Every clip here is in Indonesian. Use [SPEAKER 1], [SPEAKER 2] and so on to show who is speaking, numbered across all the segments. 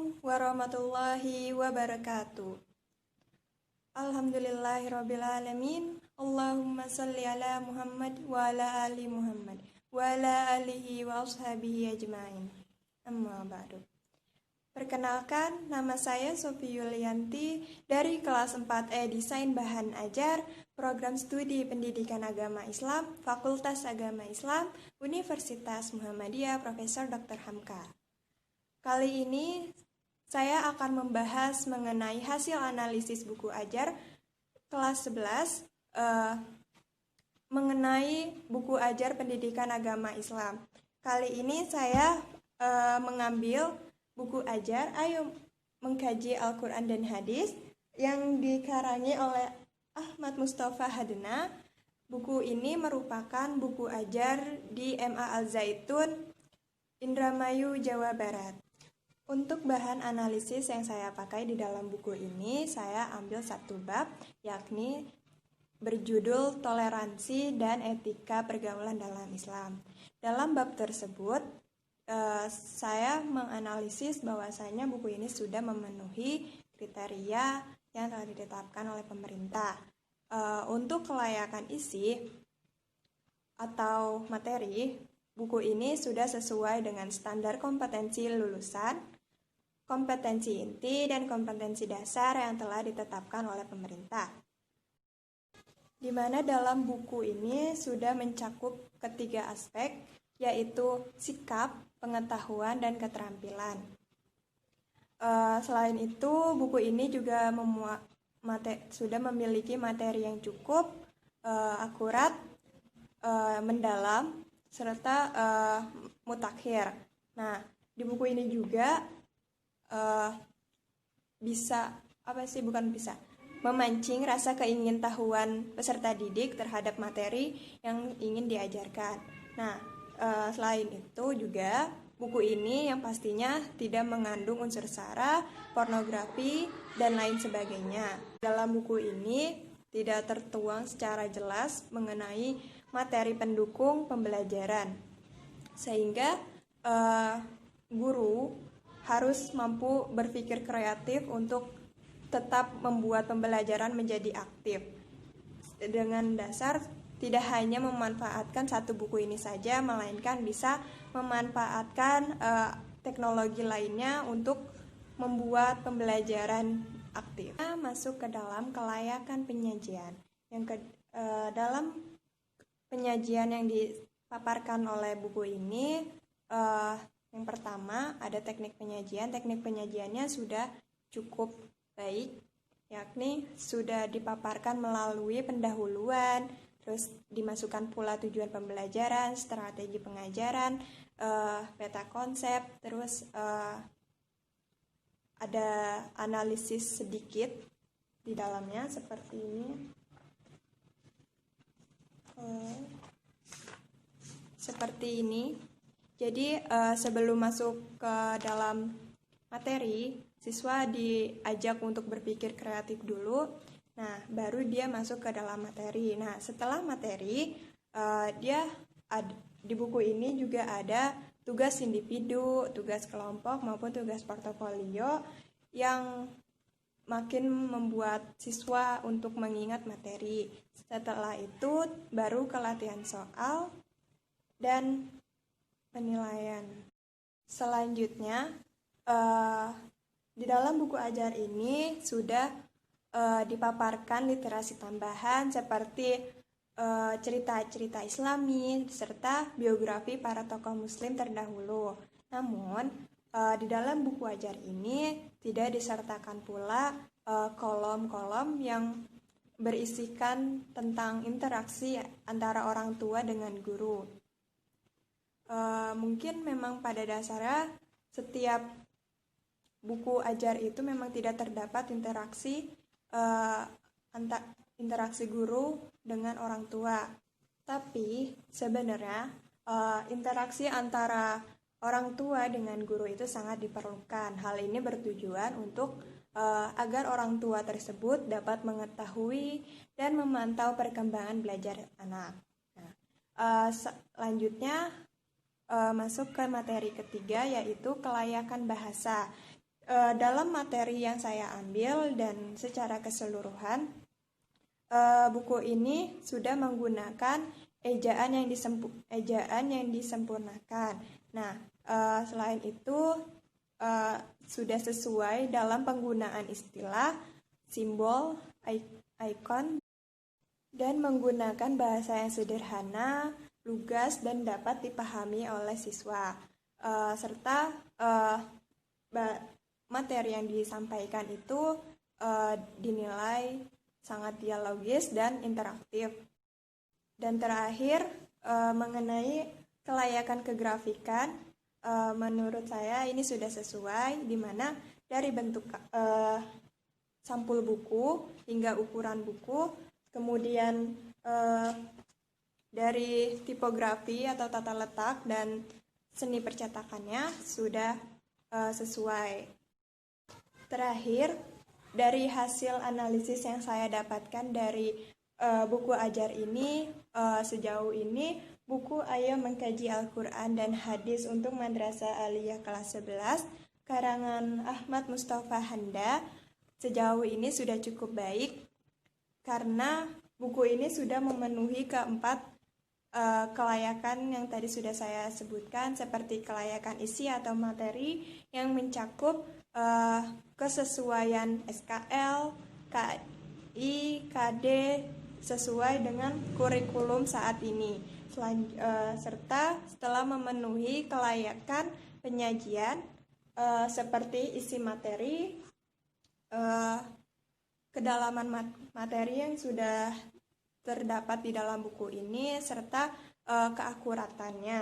[SPEAKER 1] Assalamualaikum warahmatullahi wabarakatuh. Alhamdulillahirrabbilalamin. Allahumma salli ala Muhammad wa ala ali Muhammad wa ala alihi wa ashabihi ajma'in. Amma ba'du. Perkenalkan, nama saya Sofi Yulianti dari kelas 4E Desain Bahan Ajar, Program Studi Pendidikan Agama Islam, Fakultas Agama Islam, Universitas Muhammadiyah Profesor Dr. Hamka. Kali ini saya akan membahas mengenai hasil analisis buku ajar kelas 11 mengenai buku ajar pendidikan agama Islam. Kali ini saya mengambil buku ajar Ayo Mengkaji Al-Quran dan Hadis yang dikarangi oleh Ahmad Mustafa Hadna. Buku ini merupakan buku ajar di MA Al-Zaitun, Indramayu, Jawa Barat. Untuk bahan analisis yang saya pakai di dalam buku ini, saya ambil satu bab, yakni berjudul Toleransi dan Etika Pergaulan dalam Islam. Dalam bab tersebut, saya menganalisis bahwasanya buku ini sudah memenuhi kriteria yang telah ditetapkan oleh pemerintah. Untuk kelayakan isi atau materi, buku ini sudah sesuai dengan standar kompetensi lulusan, kompetensi inti, dan kompetensi dasar yang telah ditetapkan oleh pemerintah. Di mana dalam buku ini sudah mencakup ketiga aspek, yaitu sikap, pengetahuan, dan keterampilan. Selain itu, buku ini juga sudah memiliki materi yang cukup, akurat, mendalam, serta mutakhir. Nah, di buku ini juga memancing rasa keingintahuan peserta didik terhadap materi yang ingin diajarkan. Nah, selain itu juga buku ini yang pastinya tidak mengandung unsur sara, pornografi, dan lain sebagainya. Dalam buku ini tidak tertuang secara jelas mengenai materi pendukung pembelajaran, sehingga guru harus mampu berpikir kreatif untuk tetap membuat pembelajaran menjadi aktif. Dengan dasar tidak hanya memanfaatkan satu buku ini saja, melainkan bisa memanfaatkan teknologi lainnya untuk membuat pembelajaran aktif. Kita masuk ke dalam kelayakan penyajian. Dalam penyajian yang dipaparkan oleh buku ini, yang pertama ada teknik penyajian. Teknik penyajiannya sudah cukup baik, yakni sudah dipaparkan melalui pendahuluan, terus dimasukkan pula tujuan pembelajaran, strategi pengajaran, peta konsep, terus ada analisis sedikit di dalamnya seperti ini. Seperti ini. Jadi sebelum masuk ke dalam materi, siswa diajak untuk berpikir kreatif dulu. Nah, baru dia masuk ke dalam materi. Nah, setelah materi, di buku ini juga ada tugas individu, tugas kelompok, maupun tugas portofolio yang makin membuat siswa untuk mengingat materi. Setelah itu, baru ke latihan soal dan penilaian. Selanjutnya, di dalam buku ajar ini sudah dipaparkan literasi tambahan seperti cerita-cerita Islami serta biografi para tokoh Muslim terdahulu. Namun, di dalam buku ajar ini tidak disertakan pula kolom-kolom yang berisikan tentang interaksi antara orang tua dengan guru. Mungkin memang pada dasarnya setiap buku ajar itu memang tidak terdapat interaksi guru dengan orang tua. Tapi sebenarnya interaksi antara orang tua dengan guru itu sangat diperlukan. Hal ini bertujuan untuk agar orang tua tersebut dapat mengetahui dan memantau perkembangan belajar anak. Selanjutnya masuk ke materi ketiga, yaitu kelayakan bahasa. dalam materi yang saya ambil dan secara keseluruhan, buku ini sudah menggunakan ejaan yang disempurnakan. Nah, selain itu sudah sesuai dalam penggunaan istilah, simbol, ikon, dan menggunakan bahasa yang sederhana, lugas, dan dapat dipahami oleh siswa. Serta materi yang disampaikan itu dinilai sangat dialogis dan interaktif. Dan terakhir, mengenai kelayakan kegrafikan, menurut saya ini sudah sesuai, di mana dari bentuk sampul buku hingga ukuran buku, kemudian dari tipografi atau tata letak dan seni percetakannya sudah sesuai. Terakhir, dari hasil analisis yang saya dapatkan dari buku ajar ini, sejauh ini buku Ayo Mengkaji Al-Quran dan Hadis untuk Madrasah Aliyah kelas 11 karangan Ahmad Mustafa Handa sejauh ini sudah cukup baik, karena buku ini sudah memenuhi keempat kelayakan yang tadi sudah saya sebutkan, seperti kelayakan isi atau materi yang mencakup kesesuaian SKL, KI, KD sesuai dengan kurikulum saat ini, serta setelah memenuhi kelayakan penyajian seperti isi materi, kedalaman materi yang sudah terdapat di dalam buku ini, serta keakuratannya.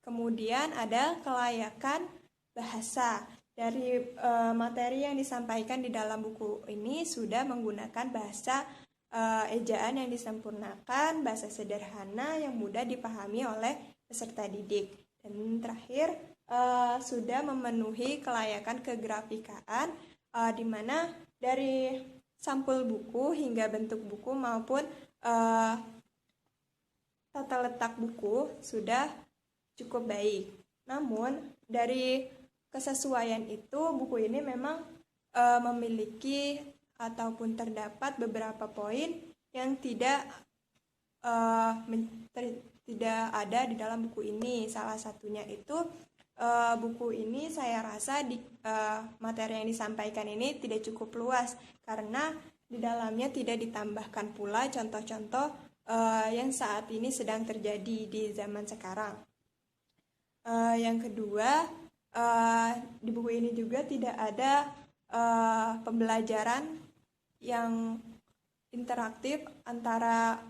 [SPEAKER 1] Kemudian ada kelayakan bahasa. Dari materi yang disampaikan di dalam buku ini sudah menggunakan bahasa ejaan yang disempurnakan, bahasa sederhana yang mudah dipahami oleh peserta didik. Dan terakhir, sudah memenuhi kelayakan kegrafikaan, di mana dari sampul buku hingga bentuk buku maupun tata letak buku sudah cukup baik. Namun dari kesesuaian itu, buku ini memang memiliki ataupun terdapat beberapa poin yang tidak ada di dalam buku ini. Salah satunya itu buku ini saya rasa materi yang disampaikan ini tidak cukup luas, karena di dalamnya tidak ditambahkan pula contoh-contoh yang saat ini sedang terjadi di zaman sekarang. Yang kedua, di buku ini juga tidak ada pembelajaran yang interaktif antara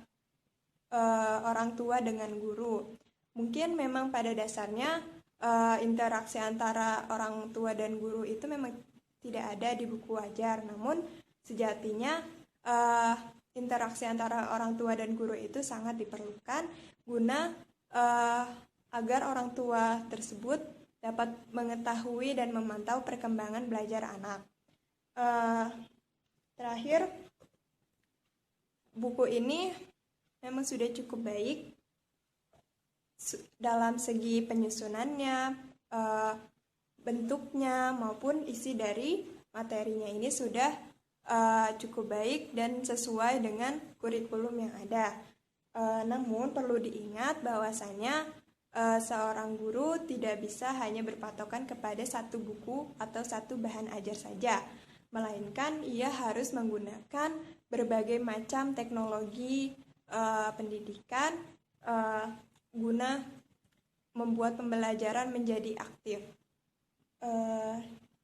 [SPEAKER 1] orang tua dengan guru. Mungkin memang pada dasarnya interaksi antara orang tua dan guru itu memang tidak ada di buku ajar, namun sejatinya interaksi antara orang tua dan guru itu sangat diperlukan guna agar orang tua tersebut dapat mengetahui dan memantau perkembangan belajar anak. Terakhir, buku ini memang sudah cukup baik dalam segi penyusunannya, bentuknya maupun isi dari materinya ini sudah cukup baik dan sesuai dengan kurikulum yang ada. Namun perlu diingat bahwasanya seorang guru tidak bisa hanya berpatokan kepada satu buku atau satu bahan ajar saja, melainkan ia harus menggunakan berbagai macam teknologi pendidikan guna membuat pembelajaran menjadi aktif.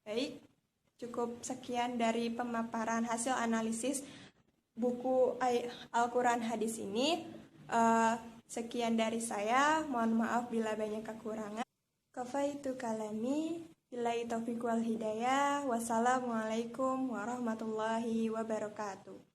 [SPEAKER 1] Baik, cukup sekian dari pemaparan hasil analisis buku Al-Quran Hadis ini. Sekian dari saya, mohon maaf bila banyak kekurangan. Kafaitu kalami, billahi taufiq wal hidayah. Wassalamualaikum warahmatullahi wabarakatuh.